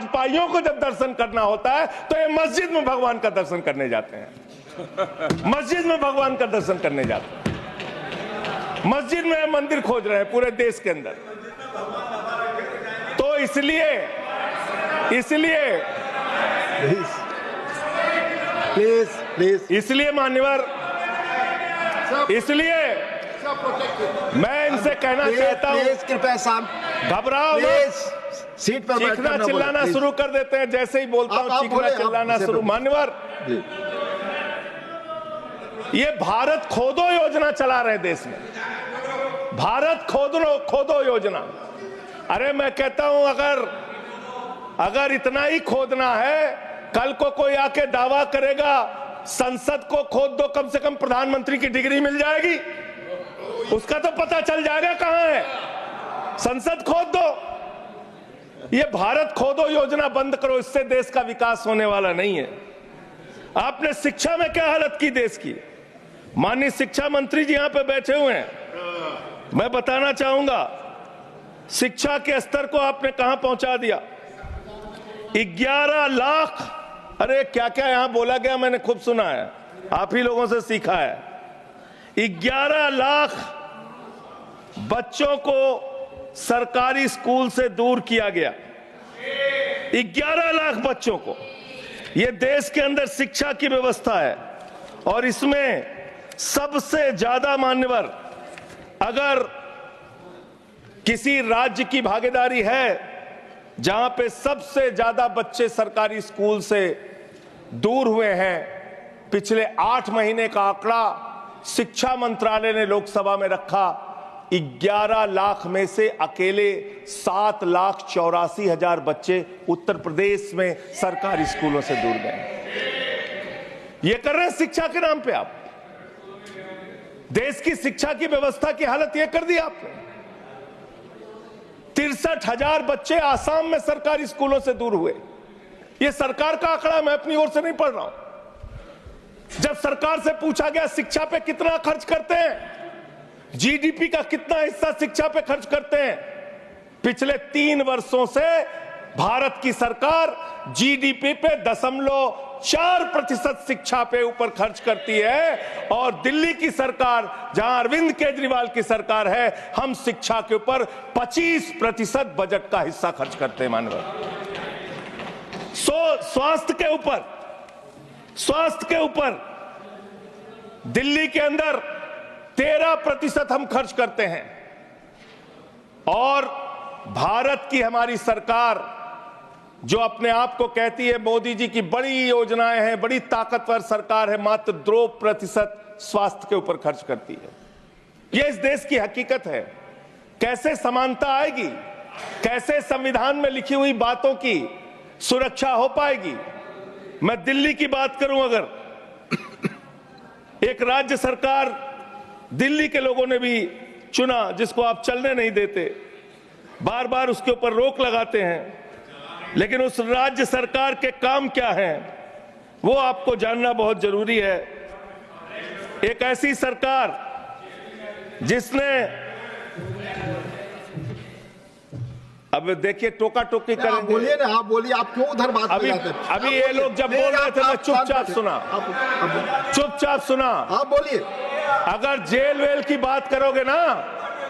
भाजपाइयों को जब दर्शन करना होता है तो ये मस्जिद में भगवान का दर्शन करने जाते हैं, मस्जिद में भगवान का दर्शन करने जाते हैं, मस्जिद में मंदिर खोज रहे हैं पूरे देश के अंदर। तो इसलिए इसलिए मान्यवर, इसलिए मैं इनसे कहना चाहता हूं, कृपया घबराओ मत, सीट पर चीखना चिल्लाना शुरू कर देते हैं जैसे ही बोलता हूं, चीखना चिल्लाना शुरू। मान्यवर, ये भारत खोदो योजना चला रहे देश में, भारत खोदो योजना। अरे मैं कहता हूं अगर इतना ही खोदना है, कल को कोई आके दावा करेगा संसद को खोद दो, कम से कम प्रधानमंत्री की डिग्री मिल जाएगी, उसका तो पता चल जाएगा कहां है। संसद खोद दो, ये भारत खोदो योजना बंद करो, इससे देश का विकास होने वाला नहीं है। आपने शिक्षा में क्या हालत की देश की, माननीय शिक्षा मंत्री जी यहां पे बैठे हुए हैं, मैं बताना चाहूंगा शिक्षा के स्तर को आपने कहां पहुंचा दिया। 11 लाख, अरे क्या क्या यहां बोला गया मैंने खूब सुना है, आप ही लोगों से सीखा है। 11 लाख बच्चों को सरकारी स्कूल से दूर किया गया, 11 लाख बच्चों को। यह देश के अंदर शिक्षा की व्यवस्था है और इसमें सबसे ज्यादा मान्यवर, अगर किसी राज्य की भागीदारी है जहां पे सबसे ज्यादा बच्चे सरकारी स्कूल से दूर हुए हैं, पिछले 8 महीने का आंकड़ा शिक्षा मंत्रालय ने लोकसभा में रखा, 11 लाख में से अकेले 7,84,000 बच्चे उत्तर प्रदेश में सरकारी स्कूलों से दूर गए। ये कर रहे हैं शिक्षा के नाम पे आप, देश की शिक्षा की व्यवस्था की हालत ये कर दी आपने। 63,000 बच्चे आसाम में सरकारी स्कूलों से दूर हुए। यह सरकार का आंकड़ा, मैं अपनी ओर से नहीं पढ़ रहा हूं। जब सरकार से पूछा गया शिक्षा पे कितना खर्च करते हैं, जीडीपी का कितना हिस्सा शिक्षा पे खर्च करते हैं, पिछले 3 वर्षों से भारत की सरकार जीडीपी पे 0.4% शिक्षा पे ऊपर खर्च करती है, और दिल्ली की सरकार जहां अरविंद केजरीवाल की सरकार है, हम शिक्षा के ऊपर 25% बजट का हिस्सा खर्च करते हैं मानव। स्वास्थ्य के ऊपर दिल्ली के अंदर 13% हम खर्च करते हैं, और भारत की हमारी सरकार जो अपने आप को कहती है मोदी जी की बड़ी योजनाएं हैं, बड़ी ताकतवर सरकार है, मात्र 2% स्वास्थ्य के ऊपर खर्च करती है। यह इस देश की हकीकत है। कैसे समानता आएगी, कैसे संविधान में लिखी हुई बातों की सुरक्षा हो पाएगी। मैं दिल्ली की बात करूं, अगर एक राज्य सरकार दिल्ली के लोगों ने भी चुना जिसको आप चलने नहीं देते, बार बार उसके ऊपर रोक लगाते हैं, लेकिन उस राज्य सरकार के काम क्या हैं वो आपको जानना बहुत जरूरी है। एक ऐसी सरकार जिसने, अब देखिए टोका टोकी करेंगे, बोलिए ना, आप बोलिए, आप क्यों उधर बात अभी ये लोग जब बोल रहे थे मैं चुपचाप सुना, आप बोलिए। अगर जेल वेल की बात करोगे ना,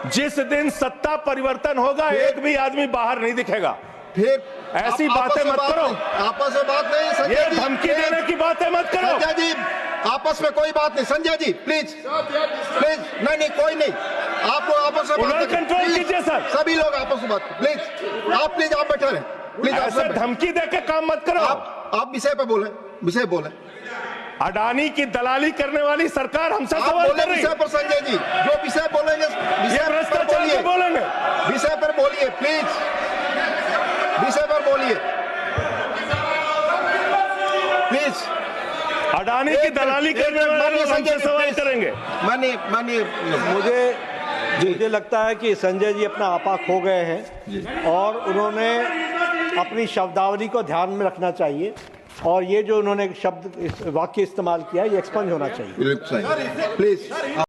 जिस दिन सत्ता परिवर्तन होगा एक भी आदमी बाहर नहीं दिखेगा। फिर ऐसी बातें मत करो, आपस में बात नहीं संजय ये जी, धमकी देने की बातें मत करो संजय जी, आपस में कोई बात नहीं संजय जी, प्लीज नहीं कोई नहीं, आप लोग आपस में बात कंट्रोल कीजिए सर, सभी लोग आपस में बात, प्लीज आप बैठे रहे, प्लीज। ऐसे धमकी देके काम मत करो। आप विषय पे बोले। अडानी की दलाली करने वाली सरकार हमसे सवाल कर रही है। विषय पर संजय जी, जो विषय बोलेंगे भ्रष्टाचार बोलेंगे, विषय पर बोलिए प्लीज, विषय पर बोलिए प्लीज। अडानी की दलाली करने वाले हमसे सवाल करेंगे। मानिए मुझे लगता है कि संजय जी अपना आपा खो गए हैं और उन्होंने अपनी शब्दावली को ध्यान में रखना चाहिए, और ये जो उन्होंने वाक्य इस्तेमाल किया ये एक्सपंज होना चाहिए। प्लीज।